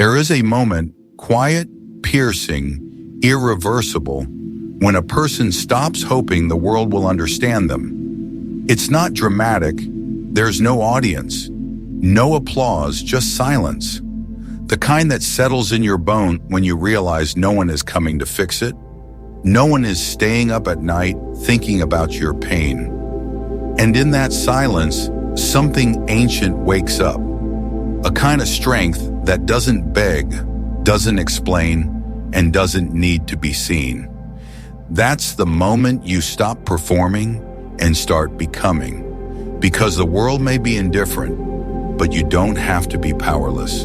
There is a moment, quiet, piercing, irreversible, when a person stops hoping the world will understand them. It's not dramatic. There's no audience, no applause, just silence. The kind that settles in your bone when you realize no one is coming to fix it. No one is staying up at night thinking about your pain. And in that silence, something ancient wakes up. A kind of strength that doesn't beg, doesn't explain, and doesn't need to be seen. That's the moment you stop performing and start becoming. Because the world may be indifferent, but you don't have to be powerless.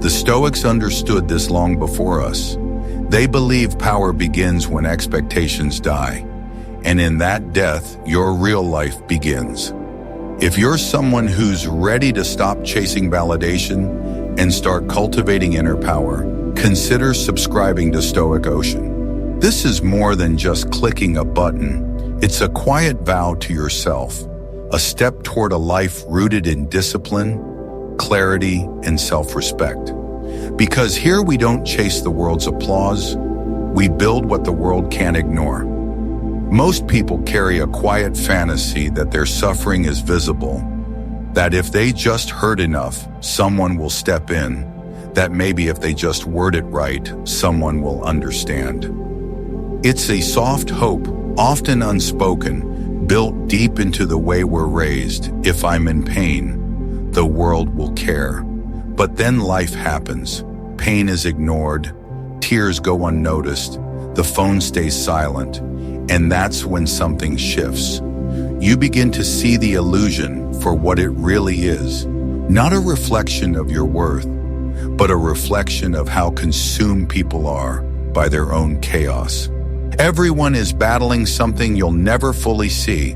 The Stoics understood this long before us. They believe power begins when expectations die, and in that death, your real life begins. If you're someone who's ready to stop chasing validation and start cultivating inner power, consider subscribing to Stoic Ocean. This is more than just clicking a button. It's a quiet vow to yourself, a step toward a life rooted in discipline, clarity, and self-respect. Because here we don't chase the world's applause, we build what the world can't ignore. Most people carry a quiet fantasy that their suffering is visible, that if they just hurt enough, someone will step in, that maybe if they just word it right, someone will understand. It's a soft hope, often unspoken, built deep into the way we're raised. If I'm in pain, the world will care. But then life happens. Pain is ignored, tears go unnoticed, the phone stays silent, and that's when something shifts. You begin to see the illusion for what it really is, not a reflection of your worth, but a reflection of how consumed people are by their own chaos. Everyone is battling something you'll never fully see,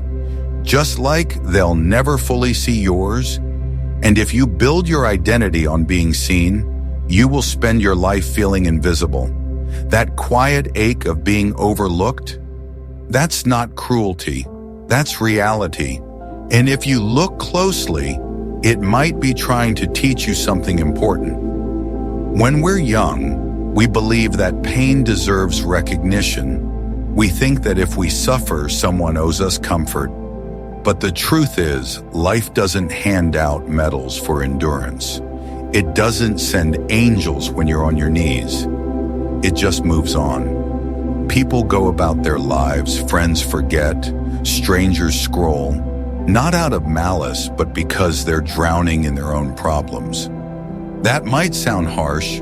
just like they'll never fully see yours. And if you build your identity on being seen, you will spend your life feeling invisible. That quiet ache of being overlooked, that's not cruelty, that's reality. And if you look closely, it might be trying to teach you something important. When we're young, we believe that pain deserves recognition. We think that if we suffer, someone owes us comfort. But the truth is, life doesn't hand out medals for endurance. It doesn't send angels when you're on your knees. It just moves on. People go about their lives, friends forget, strangers scroll, not out of malice, but because they're drowning in their own problems. That might sound harsh,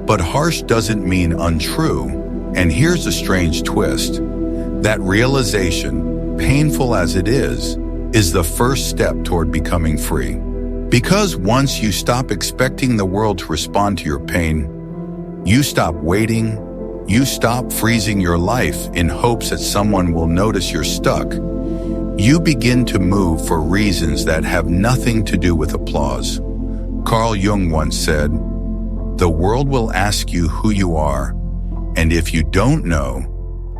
but harsh doesn't mean untrue. And here's a strange twist. That realization, painful as it is the first step toward becoming free. Because once you stop expecting the world to respond to your pain, you stop waiting, you stop freezing your life in hopes that someone will notice you're stuck. You begin to move for reasons that have nothing to do with applause. Carl Jung once said, "The world will ask you who you are, and if you don't know,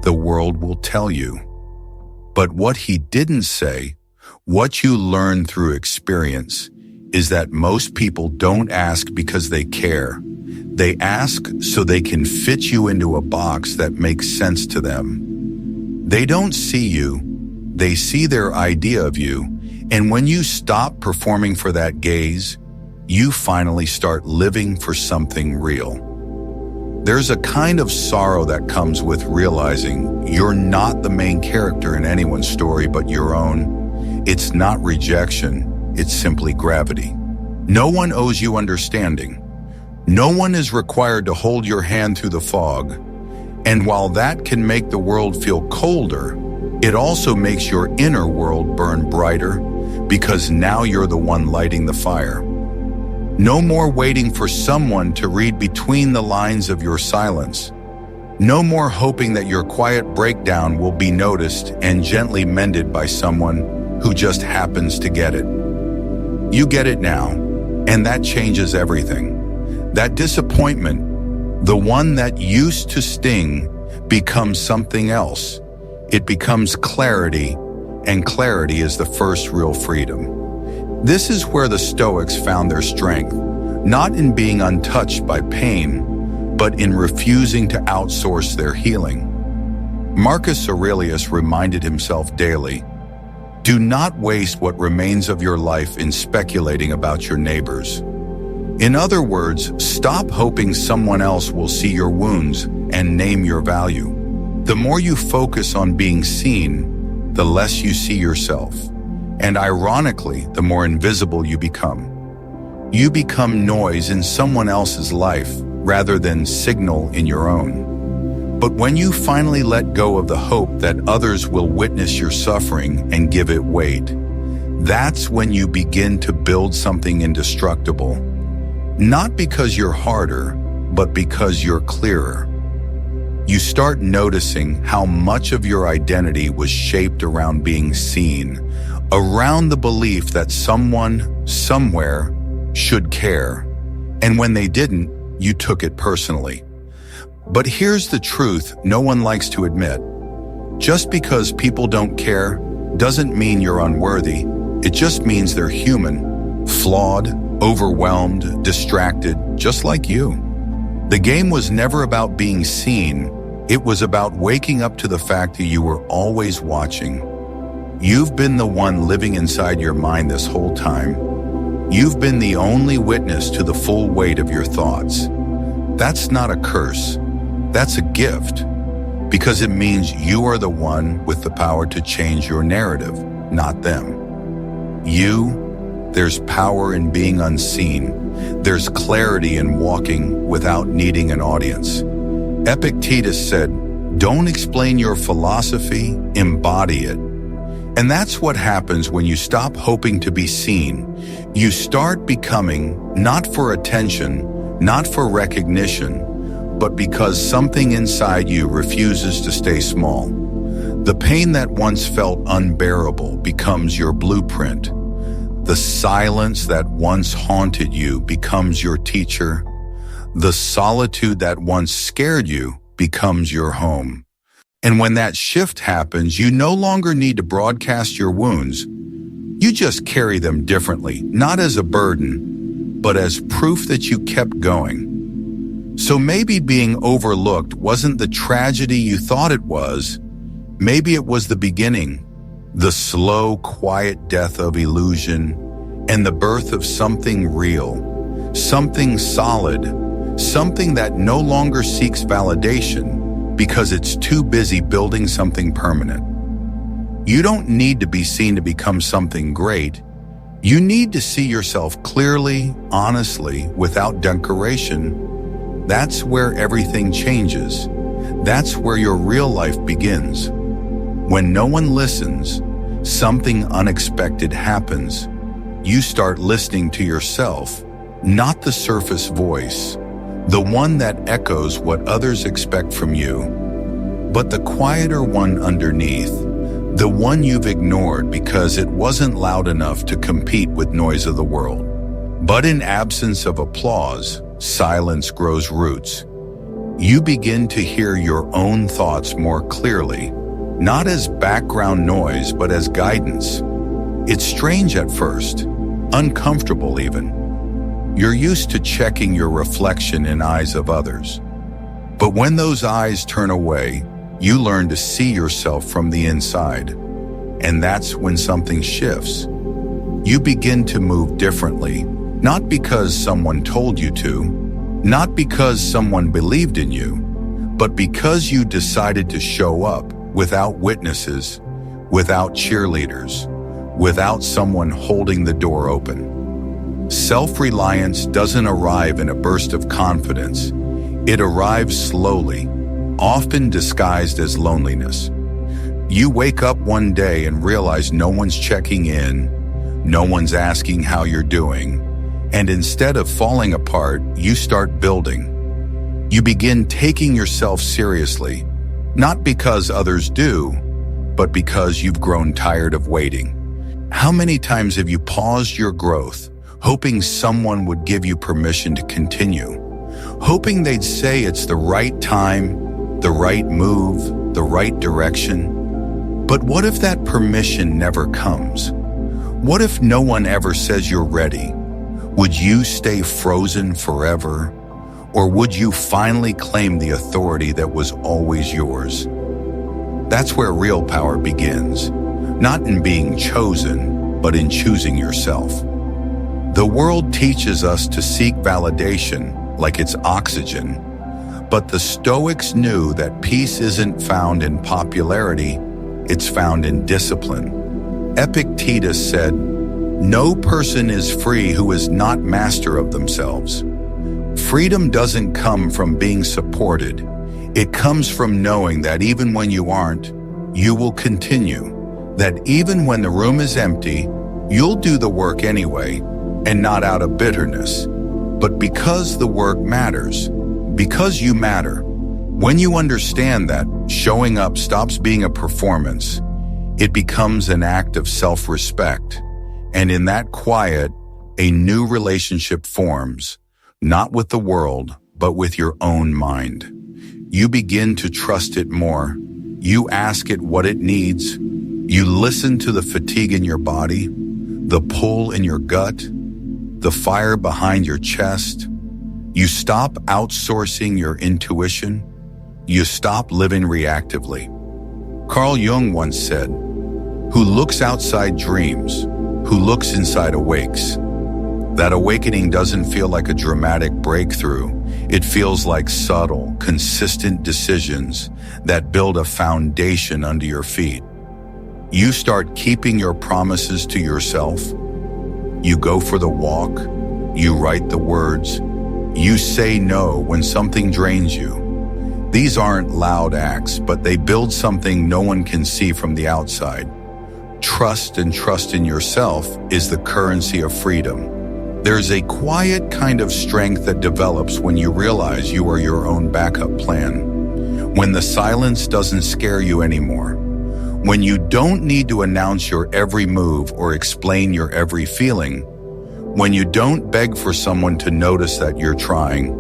the world will tell you." But what he didn't say, what you learn through experience, is that most people don't ask because they care. They ask so they can fit you into a box that makes sense to them. They don't see you, they see their idea of you, and when you stop performing for that gaze, you finally start living for something real. There's a kind of sorrow that comes with realizing you're not the main character in anyone's story but your own. It's not rejection, it's simply gravity. No one owes you understanding. No one is required to hold your hand through the fog. And while that can make the world feel colder, it also makes your inner world burn brighter because now you're the one lighting the fire. No more waiting for someone to read between the lines of your silence. No more hoping that your quiet breakdown will be noticed and gently mended by someone who just happens to get it. You get it now, and that changes everything. That disappointment, the one that used to sting, becomes something else. It becomes clarity, and clarity is the first real freedom. This is where the Stoics found their strength, not in being untouched by pain, but in refusing to outsource their healing. Marcus Aurelius reminded himself daily, "Do not waste what remains of your life in speculating about your neighbors." In other words, stop hoping someone else will see your wounds and name your value. The more you focus on being seen, the less you see yourself. And ironically, the more invisible you become. You become noise in someone else's life rather than signal in your own. But when you finally let go of the hope that others will witness your suffering and give it weight, that's when you begin to build something indestructible. Not because you're harder, but because you're clearer. You start noticing how much of your identity was shaped around being seen, around the belief that someone, somewhere, should care. And when they didn't, you took it personally. But here's the truth no one likes to admit. Just because people don't care doesn't mean you're unworthy. It just means they're human, flawed, overwhelmed, distracted, just like you. The game was never about being seen. It was about waking up to the fact that you were always watching. You've been the one living inside your mind this whole time. You've been the only witness to the full weight of your thoughts. That's not a curse. That's a gift, because it means you are the one with the power to change your narrative, not them. There's power in being unseen. There's clarity in walking without needing an audience. Epictetus said, "Don't explain your philosophy, embody it." And that's what happens when you stop hoping to be seen. You start becoming, not for attention, not for recognition, but because something inside you refuses to stay small. The pain that once felt unbearable becomes your blueprint. The silence that once haunted you becomes your teacher. The solitude that once scared you becomes your home. And when that shift happens, you no longer need to broadcast your wounds. You just carry them differently, not as a burden, but as proof that you kept going. So maybe being overlooked wasn't the tragedy you thought it was. Maybe it was the beginning, the slow, quiet death of illusion, and the birth of something real, something solid, something that no longer seeks validation because it's too busy building something permanent. You don't need to be seen to become something great. You need to see yourself clearly, honestly, without decoration. That's where everything changes. That's where your real life begins. When no one listens, something unexpected happens. You start listening to yourself, not the surface voice, the one that echoes what others expect from you, but the quieter one underneath, the one you've ignored because it wasn't loud enough to compete with noise of the world. But in absence of applause, silence grows roots. You begin to hear your own thoughts more clearly, not as background noise, but as guidance. It's strange at first, uncomfortable even. You're used to checking your reflection in eyes of others. But when those eyes turn away, you learn to see yourself from the inside. And that's when something shifts. You begin to move differently, not because someone told you to, not because someone believed in you, but because you decided to show up without witnesses, without cheerleaders, without someone holding the door open. Self-reliance doesn't arrive in a burst of confidence. It arrives slowly, often disguised as loneliness. You wake up one day and realize no one's checking in, no one's asking how you're doing, and instead of falling apart, you start building. You begin taking yourself seriously, not because others do, but because you've grown tired of waiting. How many times have you paused your growth, hoping someone would give you permission to continue, hoping they'd say it's the right time, the right move, the right direction? But what if that permission never comes? What if no one ever says you're ready? Would you stay frozen forever? Or would you finally claim the authority that was always yours? That's where real power begins, not in being chosen, but in choosing yourself. The world teaches us to seek validation like it's oxygen, but the Stoics knew that peace isn't found in popularity, it's found in discipline. Epictetus said, "No person is free who is not master of themselves." Freedom doesn't come from being supported. It comes from knowing that even when you aren't, you will continue. That even when the room is empty, you'll do the work anyway, and not out of bitterness, but because the work matters, because you matter. When you understand that, showing up stops being a performance. It becomes an act of self-respect. And in that quiet, a new relationship forms, not with the world, but with your own mind. You begin to trust it more. You ask it what it needs. You listen to the fatigue in your body, the pull in your gut, the fire behind your chest. You stop outsourcing your intuition. You stop living reactively. Carl Jung once said, "Who looks outside dreams, who looks inside awakes." That awakening doesn't feel like a dramatic breakthrough. It feels like subtle, consistent decisions that build a foundation under your feet. You start keeping your promises to yourself. You go for the walk. You write the words. You say no when something drains you. These aren't loud acts, but they build something no one can see from the outside. Trust and trust in yourself is the currency of freedom. There's a quiet kind of strength that develops when you realize you are your own backup plan. When the silence doesn't scare you anymore. When you don't need to announce your every move or explain your every feeling. When you don't beg for someone to notice that you're trying.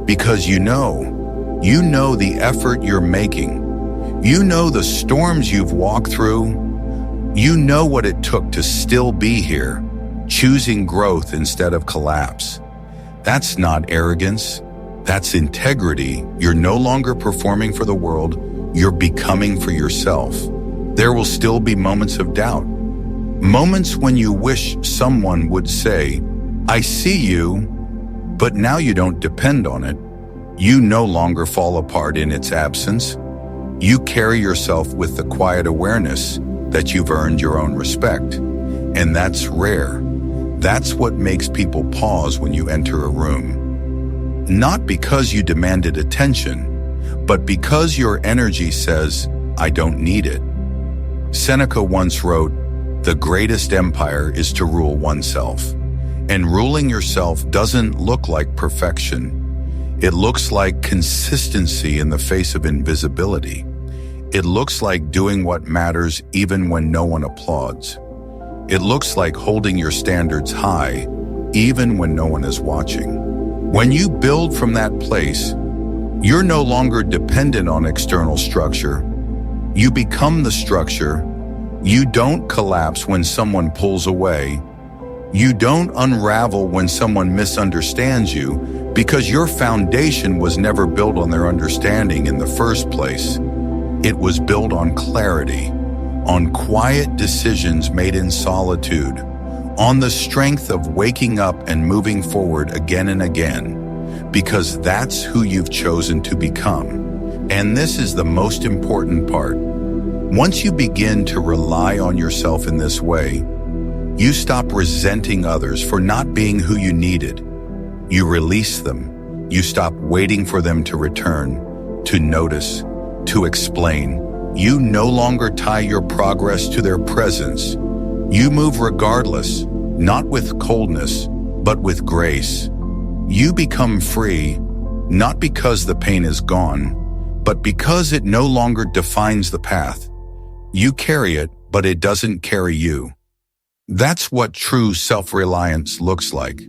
Because you know the effort you're making. You know the storms you've walked through. You know what it took to still be here. Choosing growth instead of collapse. That's not arrogance. That's integrity. You're no longer performing for the world. You're becoming for yourself. There will still be moments of doubt. Moments when you wish someone would say, "I see you," but now you don't depend on it. You no longer fall apart in its absence. You carry yourself with the quiet awareness that you've earned your own respect. And that's rare. That's what makes people pause when you enter a room. Not because you demanded attention, but because your energy says, "I don't need it." Seneca once wrote, "The greatest empire is to rule oneself." And ruling yourself doesn't look like perfection. It looks like consistency in the face of invisibility. It looks like doing what matters even when no one applauds. It looks like holding your standards high, even when no one is watching. When you build from that place, you're no longer dependent on external structure. You become the structure. You don't collapse when someone pulls away. You don't unravel when someone misunderstands you, because your foundation was never built on their understanding in the first place. It was built on clarity, on quiet decisions made in solitude, on the strength of waking up and moving forward again and again, because that's who you've chosen to become. And this is the most important part. Once you begin to rely on yourself in this way, you stop resenting others for not being who you needed. You release them. You stop waiting for them to return, to notice, to explain. You no longer tie your progress to their presence. You move regardless, not with coldness, but with grace. You become free, not because the pain is gone, but because it no longer defines the path. You carry it, but it doesn't carry you. That's what true self-reliance looks like.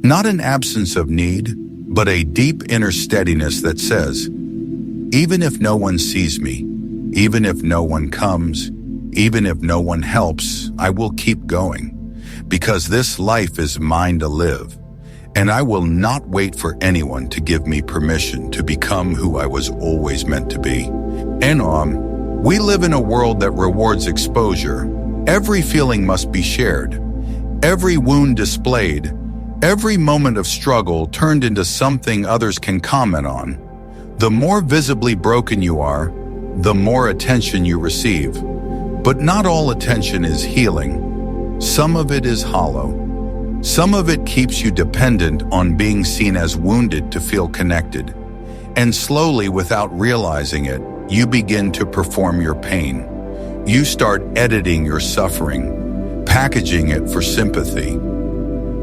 Not an absence of need, but a deep inner steadiness that says, even if no one sees me, even if no one comes, even if no one helps, I will keep going. because this life is mine to live, and I will not wait for anyone to give me permission to become who I was always meant to be. And we live in a world that rewards exposure. Every feeling must be shared, every wound displayed, every moment of struggle turned into something others can comment on. The more visibly broken you are, the more attention you receive. But not all attention is healing. Some of it is hollow. Some of it keeps you dependent on being seen as wounded to feel connected. And slowly, without realizing it, you begin to perform your pain. You start editing your suffering, packaging it for sympathy.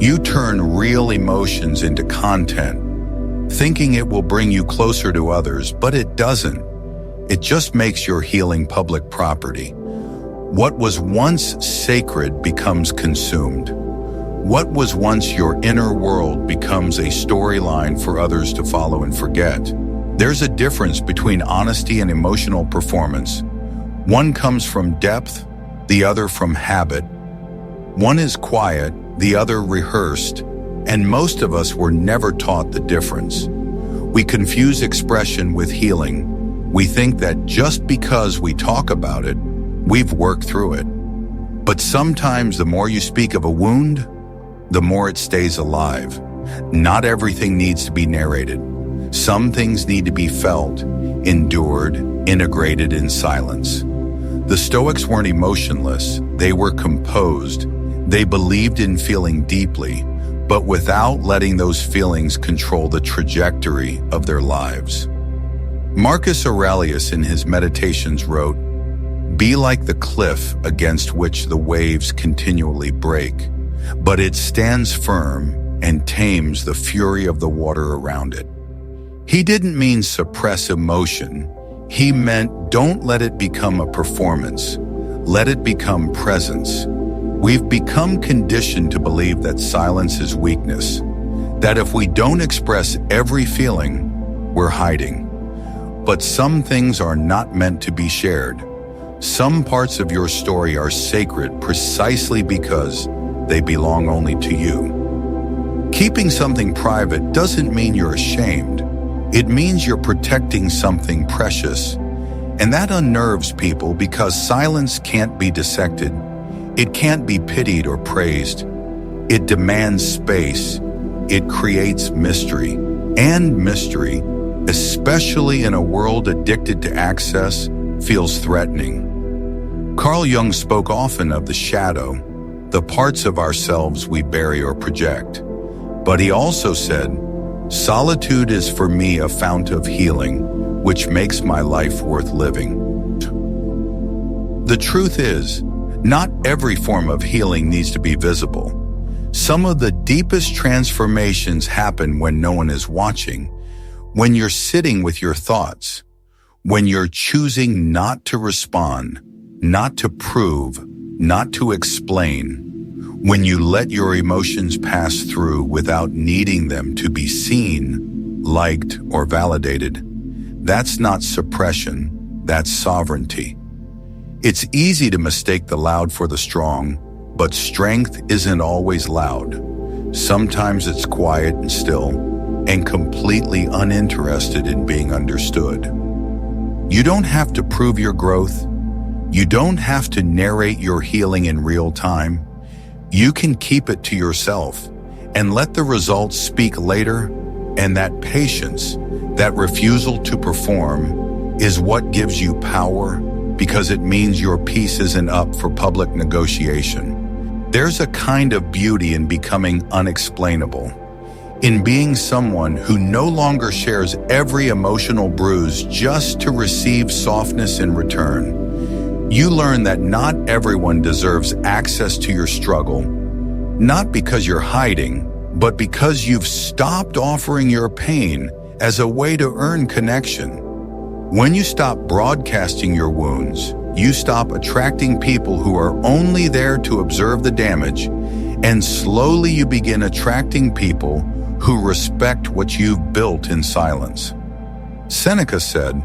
You turn real emotions into content, thinking it will bring you closer to others, but it doesn't. It just makes your healing public property. What was once sacred becomes consumed. What was once your inner world becomes a storyline for others to follow and forget. There's a difference between honesty and emotional performance. One comes from depth, the other from habit. One is quiet, the other rehearsed, and most of us were never taught the difference. We confuse expression with healing. We think that just because we talk about it, we've worked through it. But sometimes the more you speak of a wound, the more it stays alive. Not everything needs to be narrated. Some things need to be felt, endured, integrated in silence. The Stoics weren't emotionless, they were composed. They believed in feeling deeply, but without letting those feelings control the trajectory of their lives. Marcus Aurelius in his Meditations wrote, "Be like the cliff against which the waves continually break, but it stands firm and tames the fury of the water around it." He didn't mean suppress emotion. He meant don't let it become a performance. Let it become presence. We've become conditioned to believe that silence is weakness, that if we don't express every feeling, we're hiding. But some things are not meant to be shared. Some parts of your story are sacred precisely because they belong only to you. Keeping something private doesn't mean you're ashamed. It means you're protecting something precious. And that unnerves people because silence can't be dissected. It can't be pitied or praised. It demands space. It creates mystery. And mystery, especially in a world addicted to access, feels threatening. Carl Jung spoke often of the shadow, the parts of ourselves we bury or project. But he also said, "Solitude is for me a fount of healing, which makes my life worth living." The truth is, not every form of healing needs to be visible. Some of the deepest transformations happen when no one is watching, when you're sitting with your thoughts, when you're choosing not to respond, not to prove, not to explain, when you let your emotions pass through without needing them to be seen, liked, or validated. That's not suppression, that's sovereignty. It's easy to mistake the loud for the strong, but strength isn't always loud. Sometimes it's quiet and still, and completely uninterested in being understood. You don't have to prove your growth. You don't have to narrate your healing in real time. You can keep it to yourself and let the results speak later, and that patience, that refusal to perform, is what gives you power, because it means your peace isn't up for public negotiation. There's a kind of beauty in becoming unexplainable, in being someone who no longer shares every emotional bruise just to receive softness in return. You learn that not everyone deserves access to your struggle, not because you're hiding, but because you've stopped offering your pain as a way to earn connection. When you stop broadcasting your wounds, you stop attracting people who are only there to observe the damage, and slowly you begin attracting people who respect what you've built in silence. Seneca said,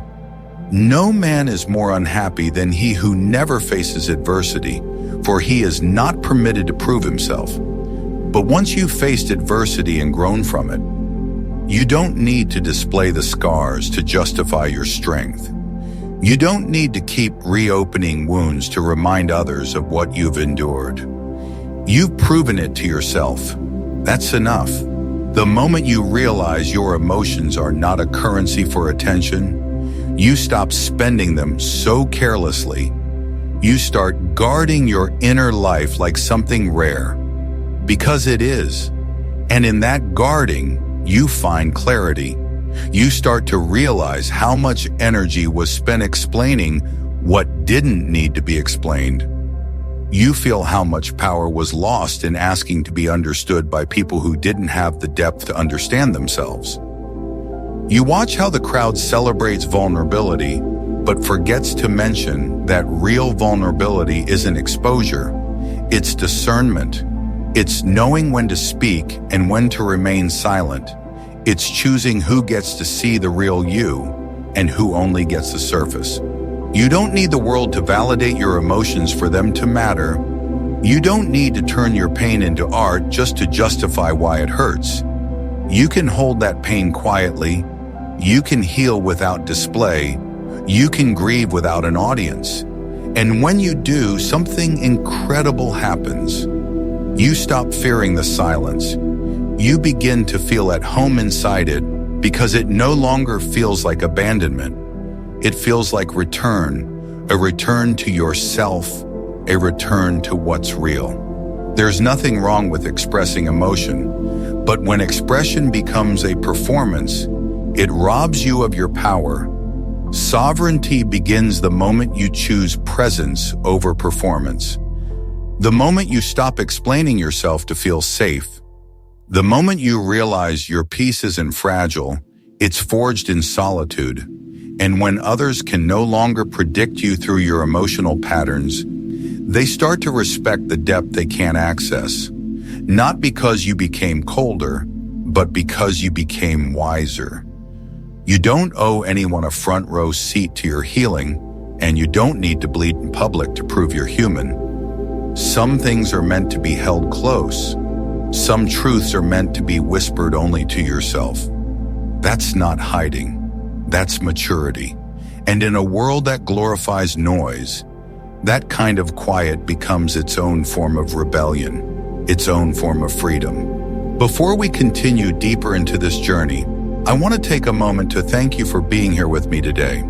"No man is more unhappy than he who never faces adversity, for he is not permitted to prove himself. But once you've faced adversity and grown from it, you don't need to display the scars to justify your strength. You don't need to keep reopening wounds to remind others of what you've endured. You've proven it to yourself. That's enough. The moment you realize your emotions are not a currency for attention, you stop spending them so carelessly. You start guarding your inner life like something rare, because it is. And in that guarding, you find clarity. You start to realize how much energy was spent explaining what didn't need to be explained. You feel how much power was lost in asking to be understood by people who didn't have the depth to understand themselves. You watch how the crowd celebrates vulnerability, but forgets to mention that real vulnerability isn't exposure, it's discernment. It's knowing when to speak and when to remain silent. It's choosing who gets to see the real you and who only gets the surface. You don't need the world to validate your emotions for them to matter. You don't need to turn your pain into art just to justify why it hurts. You can hold that pain quietly. You can heal without display. You can grieve without an audience. And when you do, something incredible happens. You stop fearing the silence. You begin to feel at home inside it because it no longer feels like abandonment. It feels like return, a return to yourself, a return to what's real. There's nothing wrong with expressing emotion, but when expression becomes a performance, it robs you of your power. Sovereignty begins the moment you choose presence over performance. The moment you stop explaining yourself to feel safe. The moment you realize your peace isn't fragile, it's forged in solitude. And when others can no longer predict you through your emotional patterns, they start to respect the depth they can't access. Not because you became colder, but because you became wiser. You don't owe anyone a front row seat to your healing, and you don't need to bleed in public to prove you're human. Some things are meant to be held close. Some truths are meant to be whispered only to yourself. That's not hiding. That's maturity. And in a world that glorifies noise, that kind of quiet becomes its own form of rebellion, its own form of freedom. Before we continue deeper into this journey, I want to take a moment to thank you for being here with me today.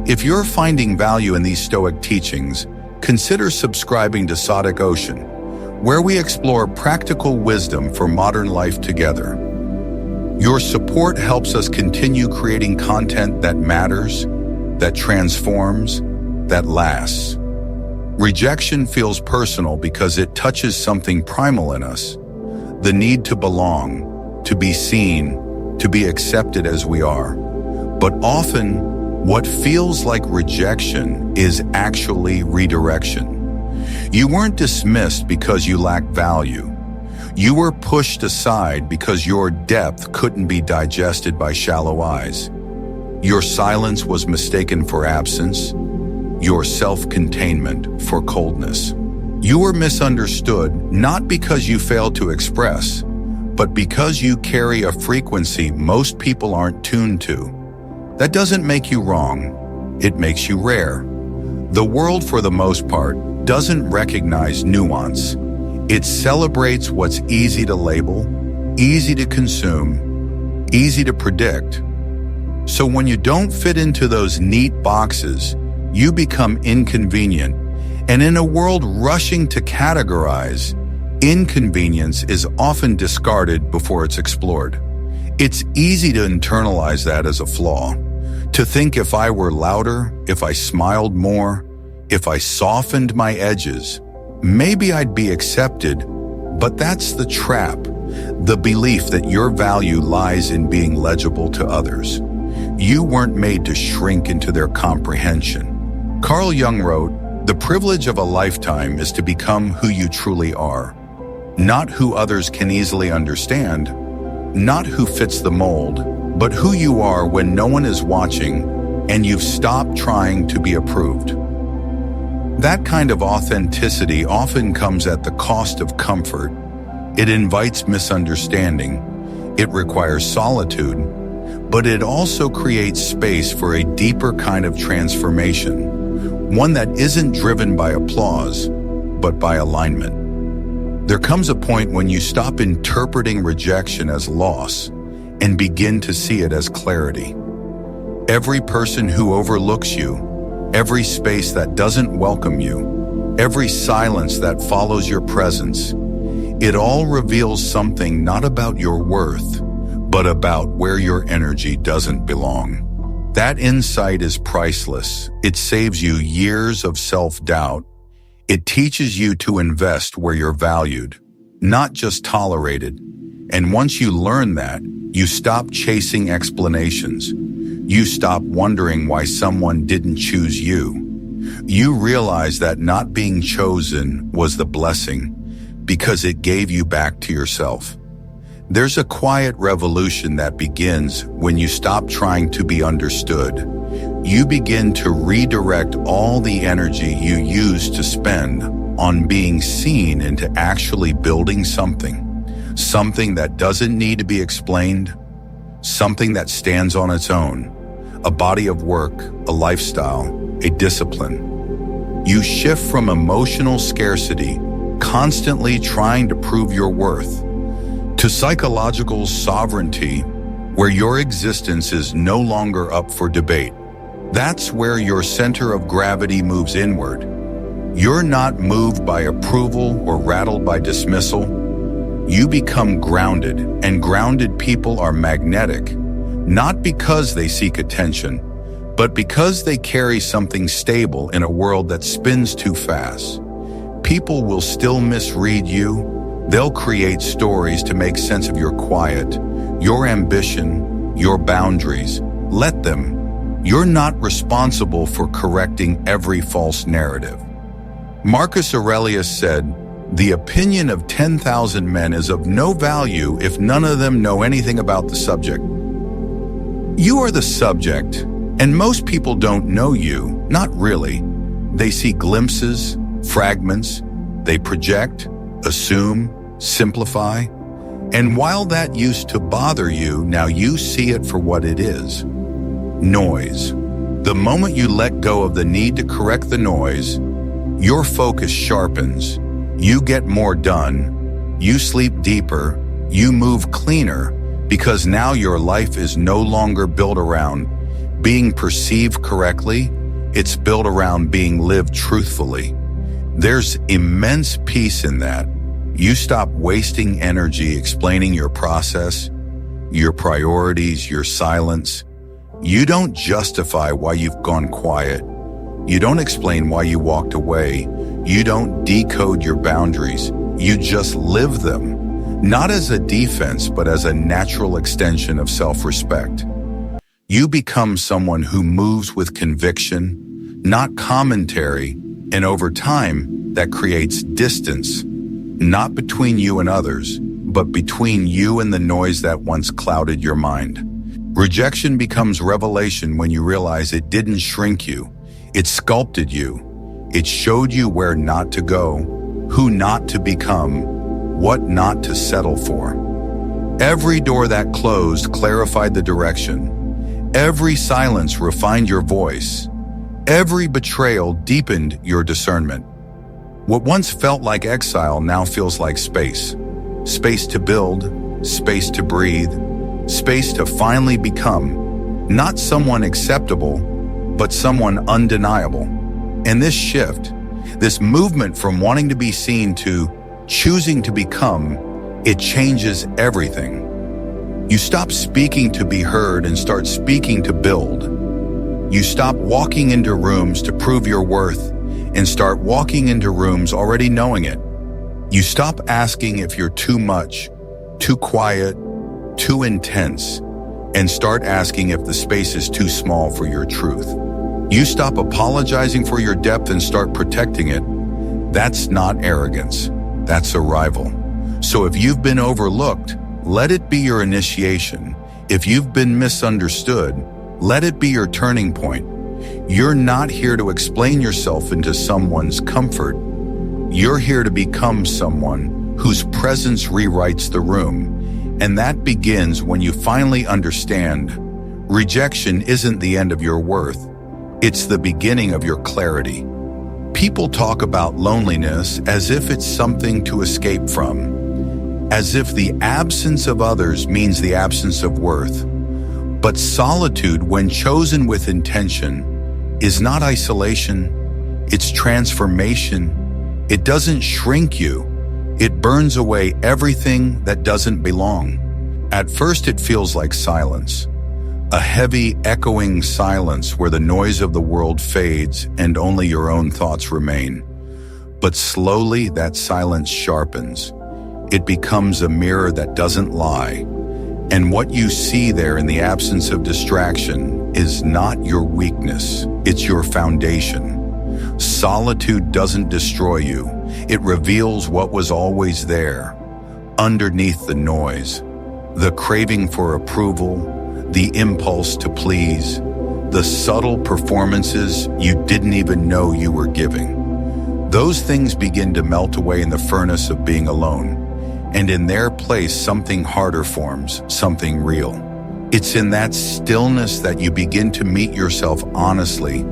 If you're finding value in these Stoic teachings, consider subscribing to Stoic Ocean, where we explore practical wisdom for modern life together. Your support helps us continue creating content that matters, that transforms, that lasts. Rejection feels personal because it touches something primal in us, the need to belong, to be seen, to be accepted as we are. But often, what feels like rejection is actually redirection. You weren't dismissed because you lacked value. You were pushed aside because your depth couldn't be digested by shallow eyes. Your silence was mistaken for absence, your self-containment for coldness. You were misunderstood not because you failed to express, but because you carry a frequency most people aren't tuned to. That doesn't make you wrong, it makes you rare. The world, for the most part, doesn't recognize nuance. It celebrates what's easy to label, easy to consume, easy to predict. So when you don't fit into those neat boxes, you become inconvenient. And in a world rushing to categorize, inconvenience is often discarded before it's explored. It's easy to internalize that as a flaw. To think if I were louder, if I smiled more, if I softened my edges, maybe I'd be accepted. But that's the trap, the belief that your value lies in being legible to others. You weren't made to shrink into their comprehension. Carl Jung wrote, "The privilege of a lifetime is to become who you truly are, not who others can easily understand, not who fits the mold, but who you are when no one is watching and you've stopped trying to be approved." That kind of authenticity often comes at the cost of comfort. It invites misunderstanding. It requires solitude, but it also creates space for a deeper kind of transformation, one that isn't driven by applause, but by alignment. There comes a point when you stop interpreting rejection as loss and begin to see it as clarity. Every person who overlooks you, every space that doesn't welcome you, every silence that follows your presence, it all reveals something not about your worth, but about where your energy doesn't belong. That insight is priceless. It saves you years of self-doubt. It teaches you to invest where you're valued, not just tolerated. And once you learn that, you stop chasing explanations. You stop wondering why someone didn't choose you. You realize that not being chosen was the blessing because it gave you back to yourself. There's a quiet revolution that begins when you stop trying to be understood. You begin to redirect all the energy you used to spend on being seen into actually building something that doesn't need to be explained, something that stands on its own. A body of work, a lifestyle, a discipline. You shift from emotional scarcity, constantly trying to prove your worth, to psychological sovereignty, where your existence is no longer up for debate. That's where your center of gravity moves inward. You're not moved by approval or rattled by dismissal. You become grounded, and grounded people are magnetic. Not because they seek attention, but because they carry something stable in a world that spins too fast. People will still misread you. They'll create stories to make sense of your quiet, your ambition, your boundaries. Let them. You're not responsible for correcting every false narrative. Marcus Aurelius said, "The opinion of 10,000 men is of no value if none of them know anything about the subject." You are the subject, and most people don't know you, not really. They see glimpses, fragments, they project, assume, simplify. And while that used to bother you, now you see it for what it is. Noise. The moment you let go of the need to correct the noise, your focus sharpens, you get more done, you sleep deeper, you move cleaner, because now your life is no longer built around being perceived correctly, it's built around being lived truthfully. There's immense peace in that. You stop wasting energy explaining your process, your priorities, your silence. You don't justify why you've gone quiet. You don't explain why you walked away. You don't decode your boundaries. You just live them. Not as a defense, but as a natural extension of self-respect. You become someone who moves with conviction, not commentary, and over time, that creates distance, not between you and others, but between you and the noise that once clouded your mind. Rejection becomes revelation when you realize it didn't shrink you, it sculpted you. It showed you where not to go, who not to become, what not to settle for. Every door that closed clarified the direction. Every silence refined your voice. Every betrayal deepened your discernment. What once felt like exile now feels like space. Space to build, space to breathe, space to finally become, not someone acceptable, but someone undeniable. And this shift, this movement from wanting to be seen to choosing to become, it changes everything. You stop speaking to be heard and start speaking to build. You stop walking into rooms to prove your worth and start walking into rooms already knowing it. You stop asking if you're too much, too quiet, too intense, and start asking if the space is too small for your truth. You stop apologizing for your depth and start protecting it. That's not arrogance. That's arrival. So if you've been overlooked, let it be your initiation. If you've been misunderstood, let it be your turning point. You're not here to explain yourself into someone's comfort. You're here to become someone whose presence rewrites the room. And that begins when you finally understand rejection isn't the end of your worth. It's the beginning of your clarity. People talk about loneliness as if it's something to escape from, as if the absence of others means the absence of worth. But solitude, when chosen with intention, is not isolation, it's transformation. It doesn't shrink you, it burns away everything that doesn't belong. At first it feels like silence, a heavy, echoing silence where the noise of the world fades and only your own thoughts remain. But slowly that silence sharpens. It becomes a mirror that doesn't lie. And what you see there in the absence of distraction is not your weakness, it's your foundation. Solitude doesn't destroy you, it reveals what was always there, underneath the noise. The craving for approval, the impulse to please, the subtle performances you didn't even know you were giving. Those things begin to melt away in the furnace of being alone. And in their place, something harder forms, something real. It's in that stillness that you begin to meet yourself honestly,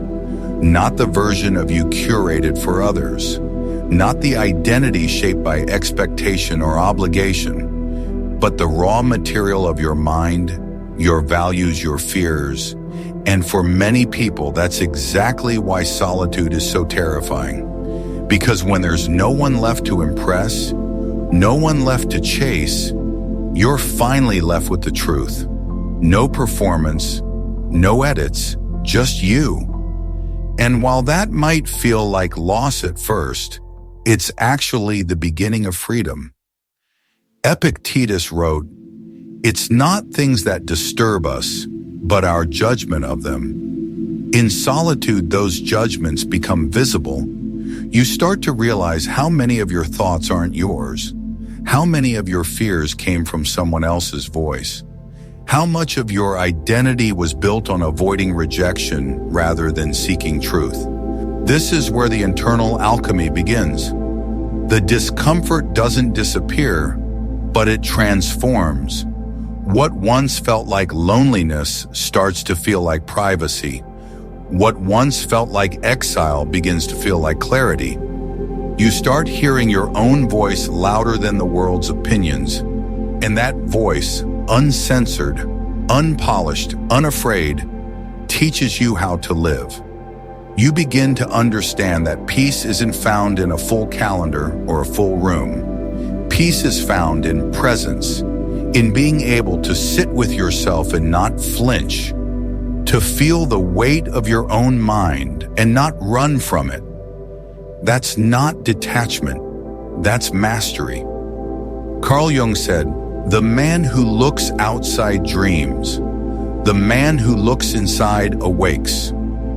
not the version of you curated for others, not the identity shaped by expectation or obligation, but the raw material of your mind, your values, your fears. And for many people, that's exactly why solitude is so terrifying. Because when there's no one left to impress, no one left to chase, you're finally left with the truth. No performance, no edits, just you. And while that might feel like loss at first, it's actually the beginning of freedom. Epictetus wrote, "It's not things that disturb us, but our judgment of them." In solitude, those judgments become visible. You start to realize how many of your thoughts aren't yours, how many of your fears came from someone else's voice, how much of your identity was built on avoiding rejection rather than seeking truth. This is where the internal alchemy begins. The discomfort doesn't disappear, but it transforms. What once felt like loneliness starts to feel like privacy. What once felt like exile begins to feel like clarity. You start hearing your own voice louder than the world's opinions. And that voice, uncensored, unpolished, unafraid, teaches you how to live. You begin to understand that peace isn't found in a full calendar or a full room. Peace is found in presence, in being able to sit with yourself and not flinch, to feel the weight of your own mind and not run from it. That's not detachment, that's mastery. Carl Jung said, "The man who looks outside dreams. The man who looks inside awakes."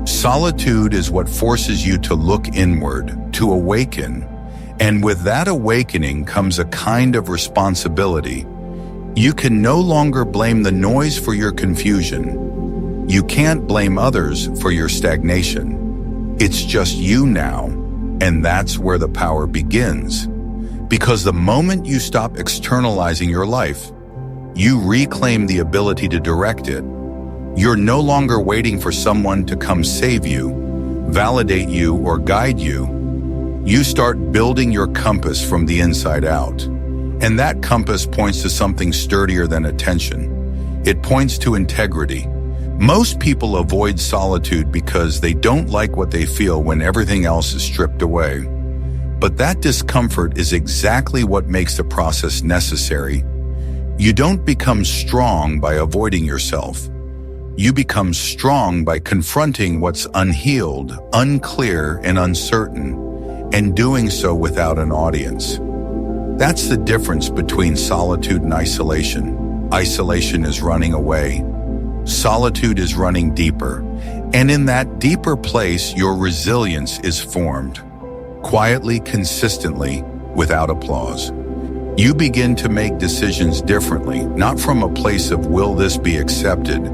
Solitude is what forces you to look inward, to awaken. And with that awakening comes a kind of responsibility. You can no longer blame the noise for your confusion. You can't blame others for your stagnation. It's just you now, and that's where the power begins. Because the moment you stop externalizing your life, you reclaim the ability to direct it. You're no longer waiting for someone to come save you, validate you, or guide you. You start building your compass from the inside out. And that compass points to something sturdier than attention. It points to integrity. Most people avoid solitude because they don't like what they feel when everything else is stripped away. But that discomfort is exactly what makes the process necessary. You don't become strong by avoiding yourself. You become strong by confronting what's unhealed, unclear, and uncertain, and doing so without an audience. That's the difference between solitude and isolation. Isolation is running away. Solitude is running deeper. And in that deeper place, your resilience is formed. Quietly, consistently, without applause. You begin to make decisions differently, not from a place of will this be accepted,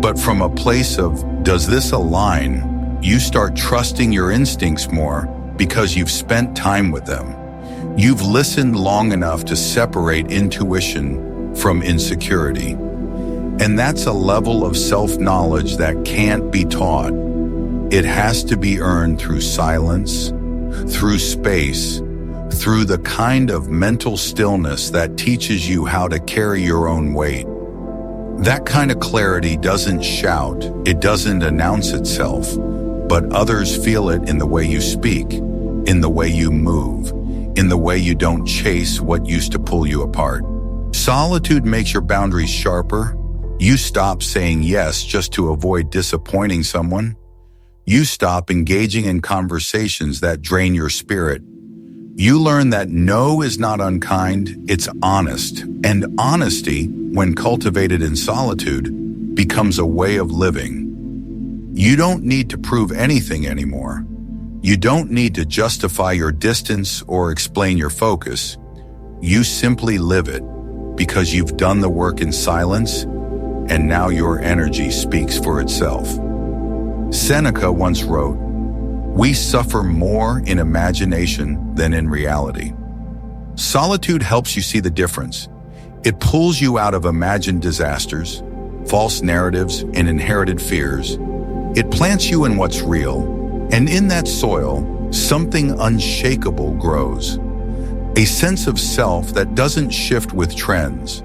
but from a place of Does this align? You start trusting your instincts more because you've spent time with them. You've listened long enough to separate intuition from insecurity. And that's a level of self-knowledge that can't be taught. It has to be earned through silence, through space, through the kind of mental stillness that teaches you how to carry your own weight. That kind of clarity doesn't shout, it doesn't announce itself, but others feel it in the way you speak, in the way you move, in the way you don't chase what used to pull you apart. Solitude makes your boundaries sharper. You stop saying yes just to avoid disappointing someone. You stop engaging in conversations that drain your spirit. You learn that no is not unkind, it's honest. And honesty, when cultivated in solitude, becomes a way of living. You don't need to prove anything anymore. You don't need to justify your distance or explain your focus. You simply live it because you've done the work in silence, and now your energy speaks for itself. Seneca once wrote, "We suffer more in imagination than in reality." Solitude helps you see the difference. It pulls you out of imagined disasters, false narratives, and inherited fears. It plants you in what's real, and in that soil, something unshakable grows. A sense of self that doesn't shift with trends.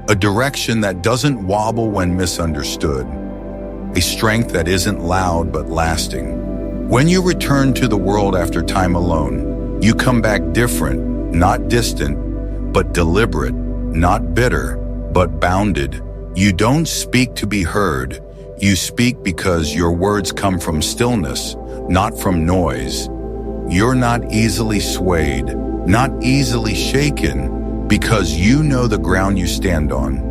A direction that doesn't wobble when misunderstood. A strength that isn't loud but lasting. When you return to the world after time alone, you come back different, not distant, but deliberate, not bitter, but bounded. You don't speak to be heard. You speak because your words come from stillness, not from noise. You're not easily swayed, not easily shaken, because you know the ground you stand on.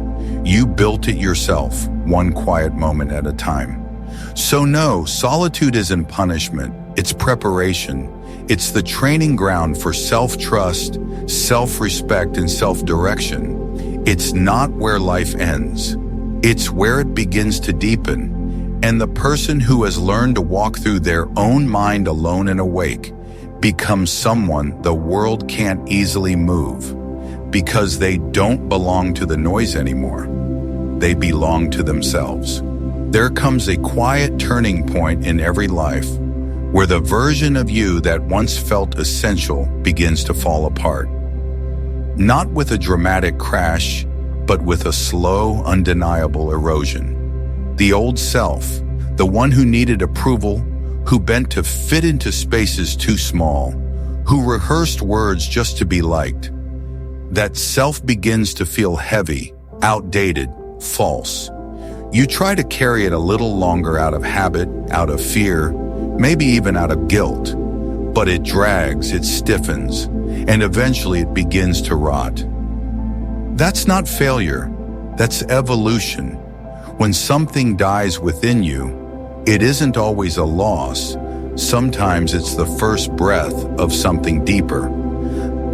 You built it yourself, one quiet moment at a time. So no, solitude isn't punishment, it's preparation. It's the training ground for self-trust, self-respect, and self-direction. It's not where life ends. It's where it begins to deepen. And the person who has learned to walk through their own mind alone and awake becomes someone the world can't easily move. Because they don't belong to the noise anymore. They belong to themselves. There comes a quiet turning point in every life where the version of you that once felt essential begins to fall apart. Not with a dramatic crash, but with a slow, undeniable erosion. The old self, the one who needed approval, who bent to fit into spaces too small, who rehearsed words just to be liked. That self begins to feel heavy, outdated, false. You try to carry it a little longer out of habit, out of fear, maybe even out of guilt. But it drags, it stiffens, and eventually it begins to rot. That's not failure, that's evolution. When something dies within you, it isn't always a loss. Sometimes it's the first breath of something deeper.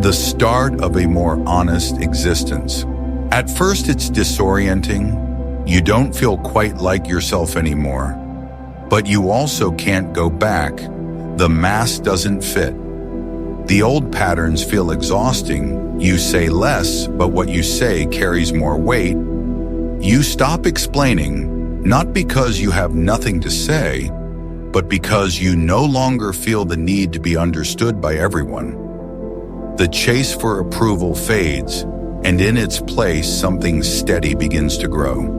The start of a more honest existence. At first it's disorienting. You don't feel quite like yourself anymore. But you also can't go back. The mask doesn't fit. The old patterns feel exhausting. You say less, but what you say carries more weight. You stop explaining, not because you have nothing to say, but because you no longer feel the need to be understood by everyone. The chase for approval fades, and in its place, something steady begins to grow.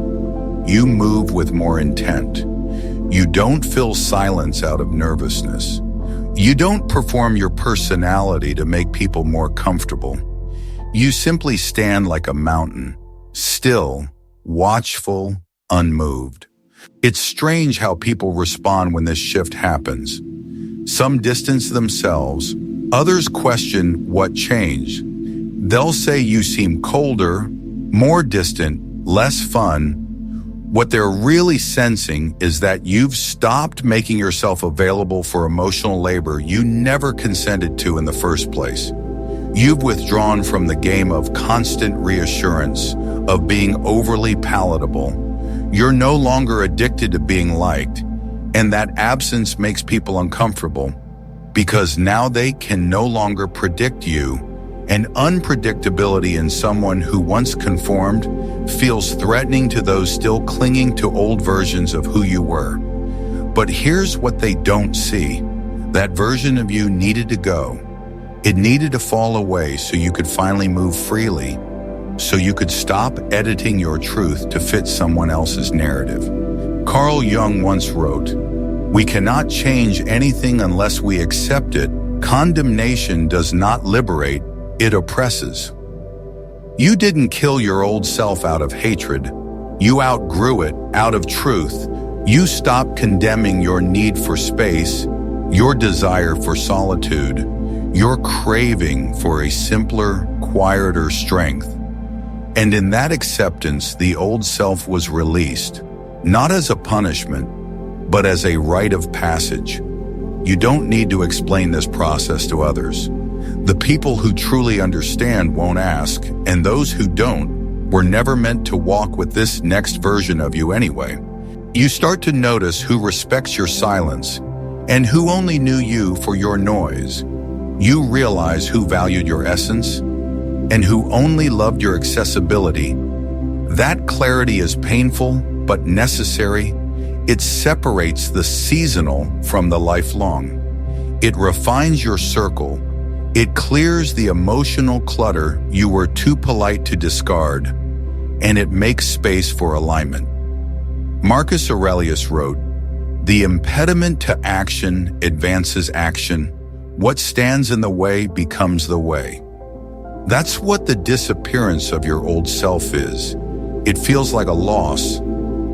You move with more intent. You don't fill silence out of nervousness. You don't perform your personality to make people more comfortable. You simply stand like a mountain, still, watchful, unmoved. It's strange how people respond when this shift happens. Some distance themselves, others question what changed. They'll say you seem colder, more distant, less fun. What they're really sensing is that you've stopped making yourself available for emotional labor you never consented to in the first place. You've withdrawn from the game of constant reassurance, of being overly palatable. You're no longer addicted to being liked. And that absence makes people uncomfortable because now they can no longer predict you, and unpredictability in someone who once conformed feels threatening to those still clinging to old versions of who you were. But here's what they don't see. That version of you needed to go. It needed to fall away so you could finally move freely, so you could stop editing your truth to fit someone else's narrative. Carl Jung once wrote, "We cannot change anything unless we accept it. Condemnation does not liberate, it oppresses." You didn't kill your old self out of hatred. You outgrew it out of truth. You stopped condemning your need for space, your desire for solitude, your craving for a simpler, quieter strength. And in that acceptance, the old self was released, not as a punishment, but as a rite of passage. You don't need to explain this process to others. The people who truly understand won't ask, and those who don't were never meant to walk with this next version of you anyway. You start to notice who respects your silence and who only knew you for your noise. You realize who valued your essence and who only loved your accessibility. That clarity is painful but necessary. It separates the seasonal from the lifelong. It refines your circle. It clears the emotional clutter you were too polite to discard, and it makes space for alignment. Marcus Aurelius wrote, "The impediment to action advances action. What stands in the way becomes the way." That's what the disappearance of your old self is. It feels like a loss,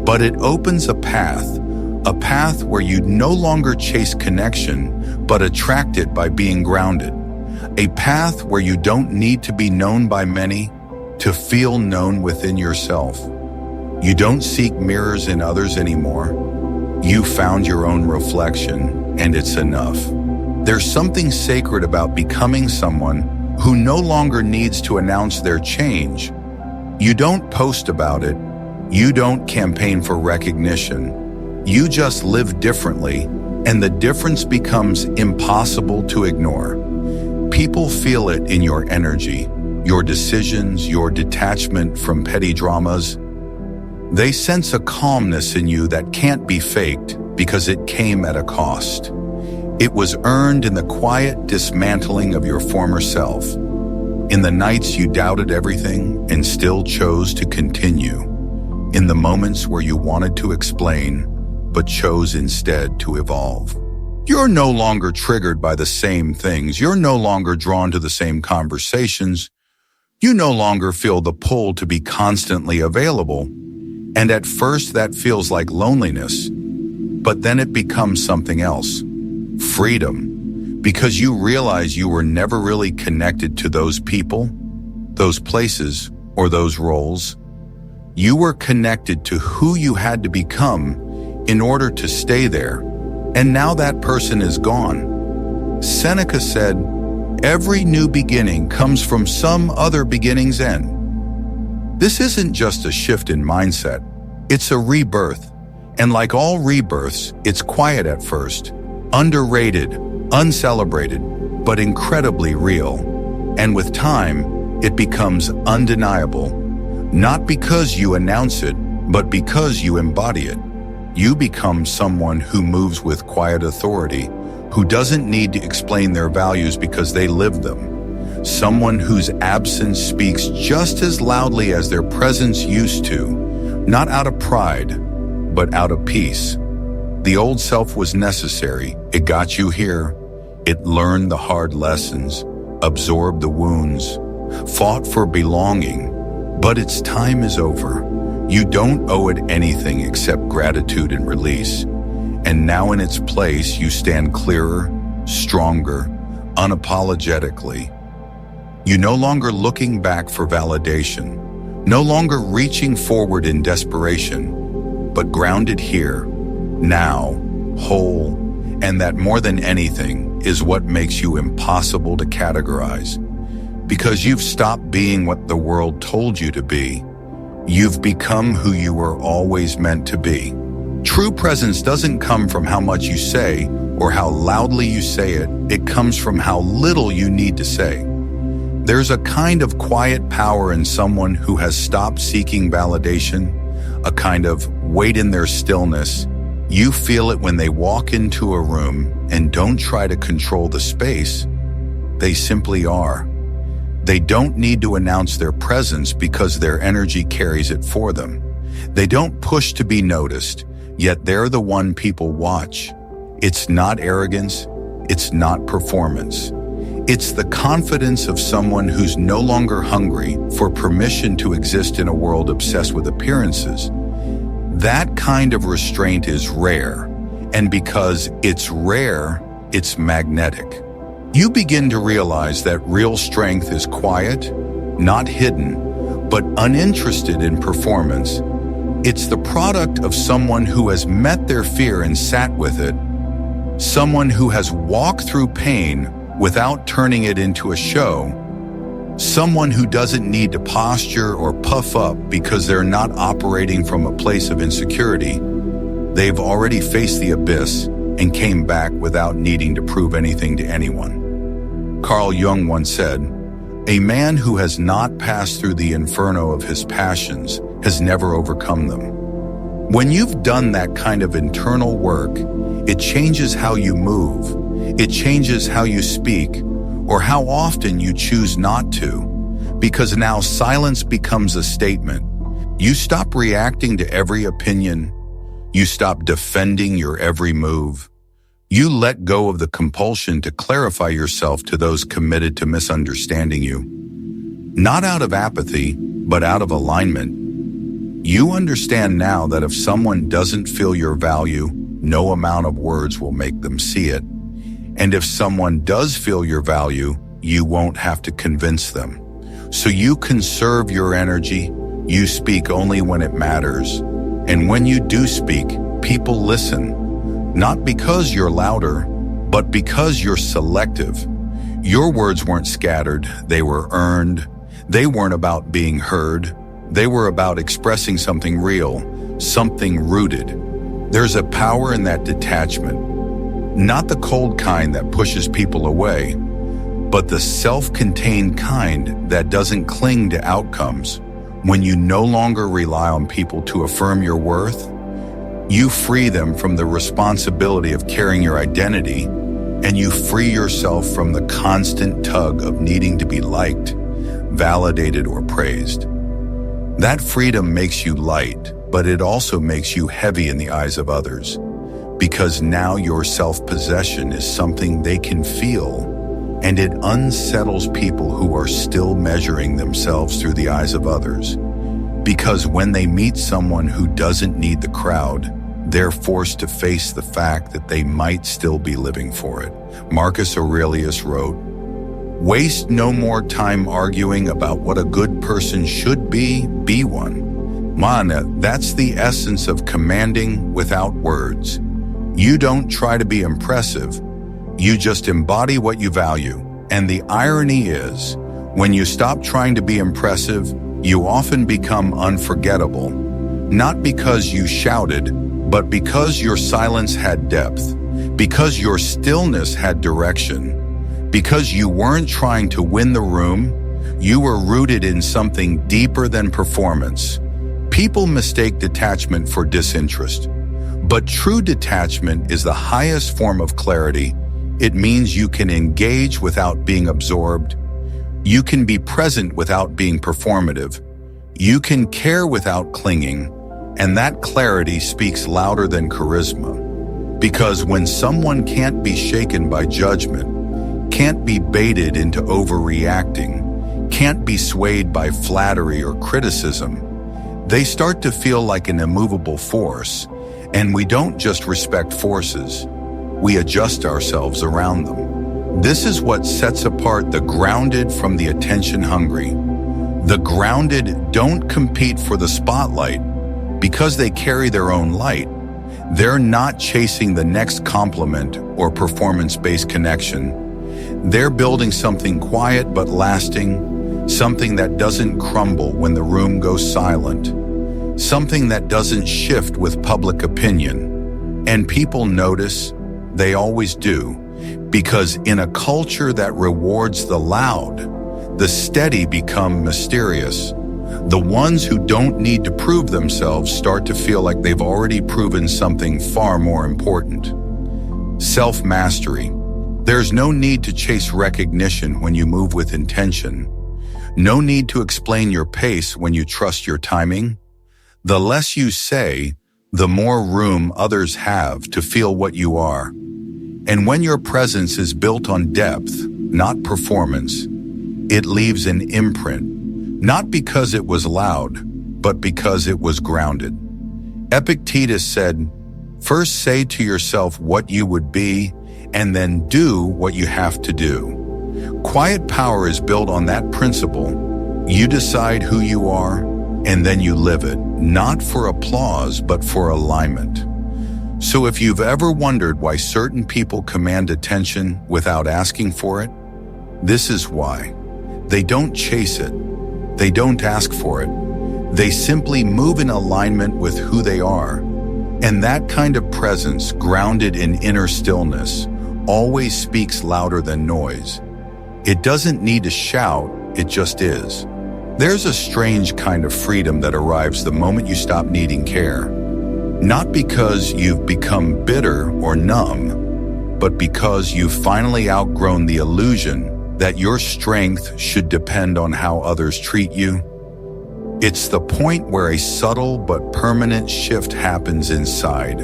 but it opens a path where you no longer chase connection, but attract it by being grounded. A path where you don't need to be known by many to feel known within yourself. You don't seek mirrors in others anymore. You found your own reflection, and it's enough. There's something sacred about becoming someone who no longer needs to announce their change. You don't post about it. You don't campaign for recognition. You just live differently, and the difference becomes impossible to ignore. People feel it in your energy, your decisions, your detachment from petty dramas. They sense a calmness in you that can't be faked because it came at a cost. It was earned in the quiet dismantling of your former self, in the nights you doubted everything and still chose to continue, in the moments where you wanted to explain but chose instead to evolve. You're no longer triggered by the same things. You're no longer drawn to the same conversations. You no longer feel the pull to be constantly available. And at first that feels like loneliness, but then it becomes something else. Freedom, because you realize you were never really connected to those people, those places, or those roles. You were connected to who you had to become in order to stay there. And now that person is gone. Seneca said, "Every new beginning comes from some other beginning's end." This isn't just a shift in mindset. It's a rebirth. And like all rebirths, it's quiet at first, underrated, uncelebrated, but incredibly real. And with time, it becomes undeniable. Not because you announce it, but because you embody it. You become someone who moves with quiet authority, who doesn't need to explain their values because they live them. Someone whose absence speaks just as loudly as their presence used to, not out of pride, but out of peace. The old self was necessary. It got you here. It learned the hard lessons, absorbed the wounds, fought for belonging, but its time is over. You don't owe it anything except gratitude and release. And now in its place, you stand clearer, stronger, unapologetically. You're no longer looking back for validation, no longer reaching forward in desperation, but grounded here, now, whole, and that more than anything is what makes you impossible to categorize. Because you've stopped being what the world told you to be. You've become who you were always meant to be. True presence doesn't come from how much you say or how loudly you say it. It comes from how little you need to say. There's a kind of quiet power in someone who has stopped seeking validation, a kind of weight in their stillness. You feel it when they walk into a room and don't try to control the space. They simply are. They don't need to announce their presence because their energy carries it for them. They don't push to be noticed, yet they're the one people watch. It's not arrogance. It's not performance. It's the confidence of someone who's no longer hungry for permission to exist in a world obsessed with appearances. That kind of restraint is rare, and because it's rare, it's magnetic. You begin to realize that real strength is quiet, not hidden, but uninterested in performance. It's the product of someone who has met their fear and sat with it, someone who has walked through pain without turning it into a show, someone who doesn't need to posture or puff up because they're not operating from a place of insecurity. They've already faced the abyss and came back without needing to prove anything to anyone. Carl Jung once said, "A man who has not passed through the inferno of his passions has never overcome them." When you've done that kind of internal work, it changes how you move. It changes how you speak, or how often you choose not to, because now silence becomes a statement. You stop reacting to every opinion. You stop defending your every move. You let go of the compulsion to clarify yourself to those committed to misunderstanding you. Not out of apathy, but out of alignment. You understand now that if someone doesn't feel your value, no amount of words will make them see it. And if someone does feel your value, you won't have to convince them. So you conserve your energy. You speak only when it matters. And when you do speak, people listen. Not because you're louder, but because you're selective. Your words weren't scattered, they were earned. They weren't about being heard. They were about expressing something real, something rooted. There's a power in that detachment. Not the cold kind that pushes people away, but the self-contained kind that doesn't cling to outcomes. When you no longer rely on people to affirm your worth, you free them from the responsibility of carrying your identity, and you free yourself from the constant tug of needing to be liked, validated, or praised. That freedom makes you light, but it also makes you heavy in the eyes of others. Because now your self-possession is something they can feel, and it unsettles people who are still measuring themselves through the eyes of others. Because when they meet someone who doesn't need the crowd, they're forced to face the fact that they might still be living for it. Marcus Aurelius wrote, "Waste no more time arguing about what a good person should be one." Mana, that's the essence of commanding without words. You don't try to be impressive, you just embody what you value. And the irony is, when you stop trying to be impressive, you often become unforgettable. Not because you shouted, but because your silence had depth, because your stillness had direction, because you weren't trying to win the room, you were rooted in something deeper than performance. People mistake detachment for disinterest. But true detachment is the highest form of clarity. It means you can engage without being absorbed. You can be present without being performative. You can care without clinging. And that clarity speaks louder than charisma. Because when someone can't be shaken by judgment, can't be baited into overreacting, can't be swayed by flattery or criticism, they start to feel like an immovable force. And we don't just respect forces, we adjust ourselves around them. This is what sets apart the grounded from the attention-hungry. The grounded don't compete for the spotlight because they carry their own light. They're not chasing the next compliment or performance-based connection. They're building something quiet but lasting, something that doesn't crumble when the room goes silent. something that doesn't shift with public opinion. And people notice, they always do, because in a culture that rewards the loud, the steady become mysterious. The ones who don't need to prove themselves start to feel like they've already proven something far more important. Self-mastery. There's no need to chase recognition when you move with intention. No need to explain your pace when you trust your timing. The less you say, the more room others have to feel what you are. And when your presence is built on depth, not performance, it leaves an imprint, not because it was loud, but because it was grounded. Epictetus said, "First say to yourself what you would be, and then do what you have to do." Quiet power is built on that principle. You decide who you are, and then you live it, not for applause, but for alignment. So if you've ever wondered why certain people command attention without asking for it, this is why. They don't chase it. They don't ask for it. They simply move in alignment with who they are. And that kind of presence, grounded in inner stillness, always speaks louder than noise. It doesn't need to shout, it just is. There's a strange kind of freedom that arrives the moment you stop needing care. Not because you've become bitter or numb, but because you've finally outgrown the illusion that your strength should depend on how others treat you. It's the point where a subtle but permanent shift happens inside.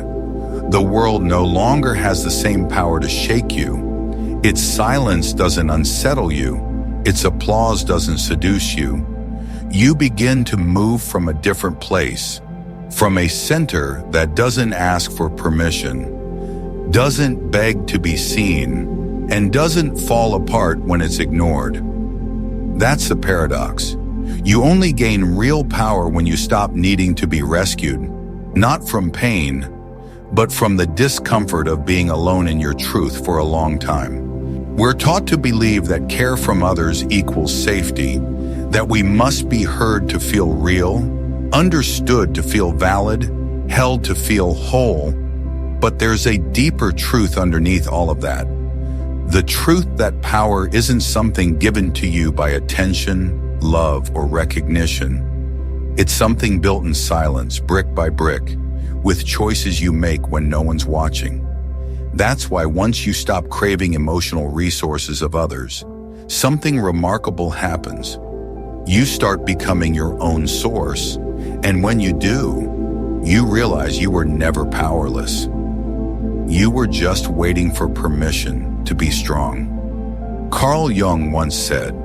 The world no longer has the same power to shake you. Its silence doesn't unsettle you. Its applause doesn't seduce you. You begin to move from a different place, from a center that doesn't ask for permission, doesn't beg to be seen, and doesn't fall apart when it's ignored. That's the paradox. You only gain real power when you stop needing to be rescued, not from pain, but from the discomfort of being alone in your truth for a long time. We're taught to believe that care from others equals safety, that we must be heard to feel real, understood to feel valid, held to feel whole. But there's a deeper truth underneath all of that. The truth that power isn't something given to you by attention, love, or recognition. It's something built in silence, brick by brick, with choices you make when no one's watching. That's why once you stop craving emotional resources of others, something remarkable happens. You start becoming your own source, and when you do, you realize you were never powerless. You were just waiting for permission to be strong. Carl Jung once said,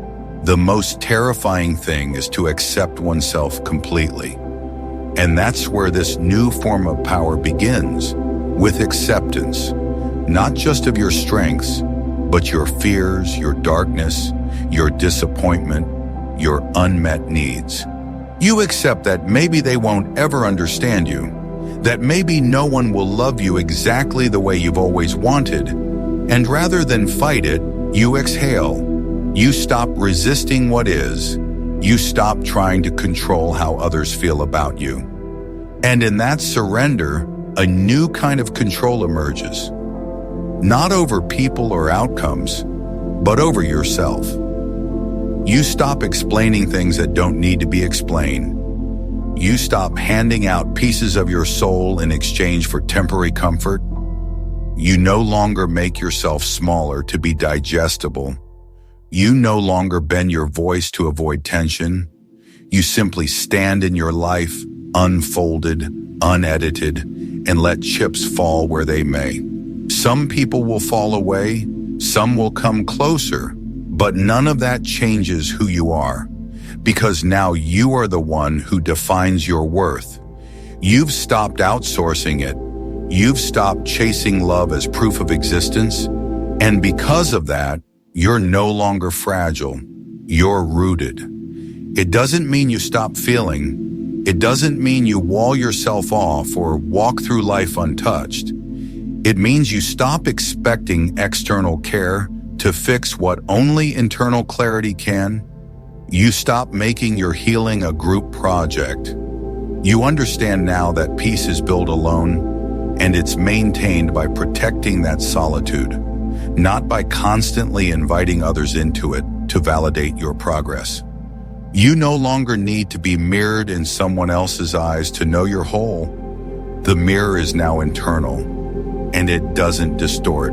"The most terrifying thing is to accept oneself completely." And that's where this new form of power begins, with acceptance, not just of your strengths, but your fears, your darkness, your disappointment, your unmet needs. You accept that maybe they won't ever understand you, that maybe no one will love you exactly the way you've always wanted, and rather than fight it, you exhale. You stop resisting what is. You stop trying to control how others feel about you. And in that surrender, a new kind of control emerges. Not over people or outcomes, but over yourself. You stop explaining things that don't need to be explained. You stop handing out pieces of your soul in exchange for temporary comfort. You no longer make yourself smaller to be digestible. You no longer bend your voice to avoid tension. You simply stand in your life, unfolded, unedited, and let chips fall where they may. Some people will fall away, some will come closer, but none of that changes who you are, because now you are the one who defines your worth. You've stopped outsourcing it. You've stopped chasing love as proof of existence, and because of that, you're no longer fragile. You're rooted. It doesn't mean you stop feeling. It doesn't mean you wall yourself off or walk through life untouched. It means you stop expecting external care to fix what only internal clarity can. You stop making your healing a group project. You understand now that peace is built alone, and it's maintained by protecting that solitude, not by constantly inviting others into it to validate your progress. You no longer need to be mirrored in someone else's eyes to know you're whole. The mirror is now internal, and it doesn't distort.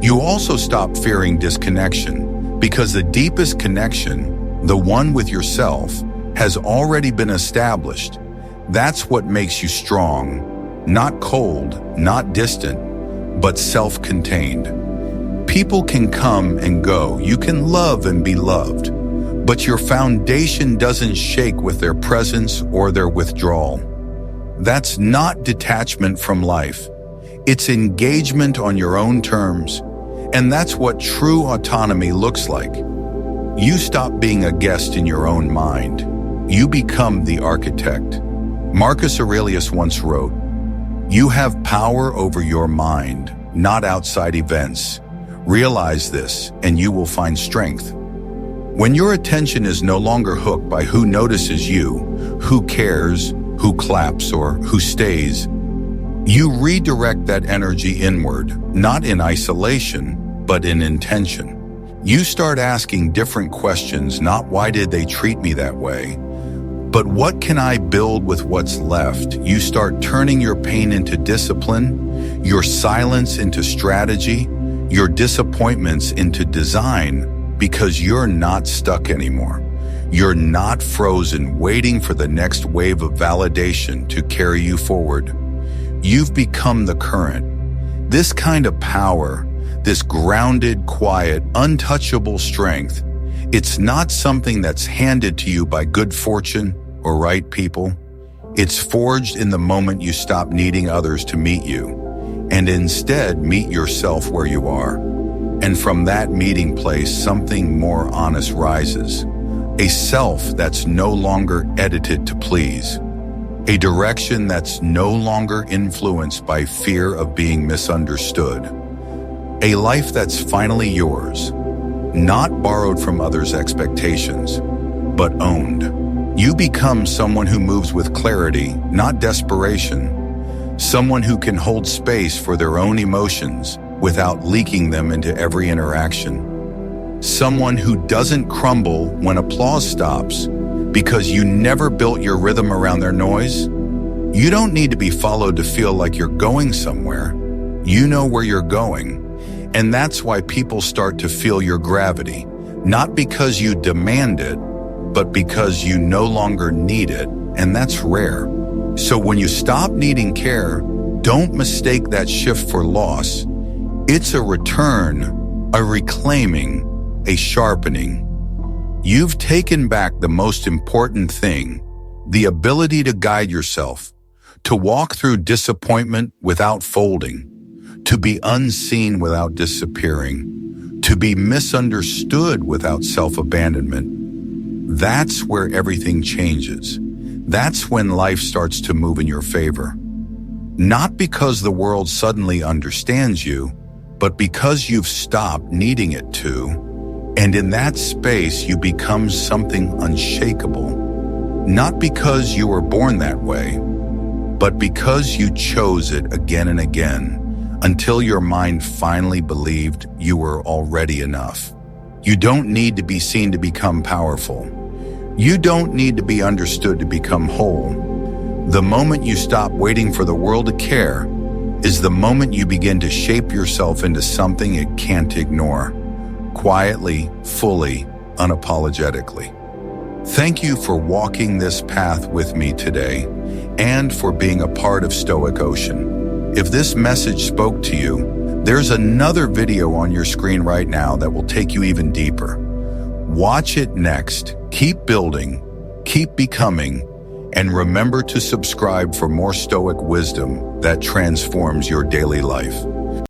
You also stop fearing disconnection, because the deepest connection, the one with yourself, has already been established. That's what makes you strong, not cold, not distant, but self-contained. People can come and go, you can love and be loved, but your foundation doesn't shake with their presence or their withdrawal. That's not detachment from life. It's engagement on your own terms, and that's what true autonomy looks like. You stop being a guest in your own mind. You become the architect. Marcus Aurelius once wrote, "You have power over your mind, not outside events. Realize this, and you will find strength." When your attention is no longer hooked by who notices you, who cares, who claps, or who stays, you redirect that energy inward, not in isolation, but in intention. You start asking different questions, not why did they treat me that way, but what can I build with what's left? You start turning your pain into discipline, your silence into strategy, your disappointments into design, because you're not stuck anymore. You're not frozen, waiting for the next wave of validation to carry you forward. You've become the current. This kind of power, this grounded, quiet, untouchable strength, it's not something that's handed to you by good fortune or right people. It's forged in the moment you stop needing others to meet you, and instead meet yourself where you are. And from that meeting place, something more honest rises. A self that's no longer edited to please. A direction that's no longer influenced by fear of being misunderstood. A life that's finally yours, not borrowed from others' expectations, but owned. You become someone who moves with clarity, not desperation. Someone who can hold space for their own emotions without leaking them into every interaction. Someone who doesn't crumble when applause stops because you never built your rhythm around their noise. You don't need to be followed to feel like you're going somewhere. You know where you're going. And that's why people start to feel your gravity, not because you demand it, but because you no longer need it, and that's rare. So when you stop needing care, don't mistake that shift for loss. It's a return, a reclaiming, a sharpening. You've taken back the most important thing, the ability to guide yourself, to walk through disappointment without folding, to be unseen without disappearing, to be misunderstood without self-abandonment. That's where everything changes. That's when life starts to move in your favor. Not because the world suddenly understands you, but because you've stopped needing it to. And in that space, you become something unshakable. Not because you were born that way, but because you chose it again and again, until your mind finally believed you were already enough. You don't need to be seen to become powerful. You don't need to be understood to become whole. The moment you stop waiting for the world to care is the moment you begin to shape yourself into something it can't ignore. Quietly, fully, unapologetically. Thank you for walking this path with me today and for being a part of Stoic Ocean. If this message spoke to you, there's another video on your screen right now that will take you even deeper. Watch it next. Keep building, keep becoming, and remember to subscribe for more Stoic wisdom that transforms your daily life.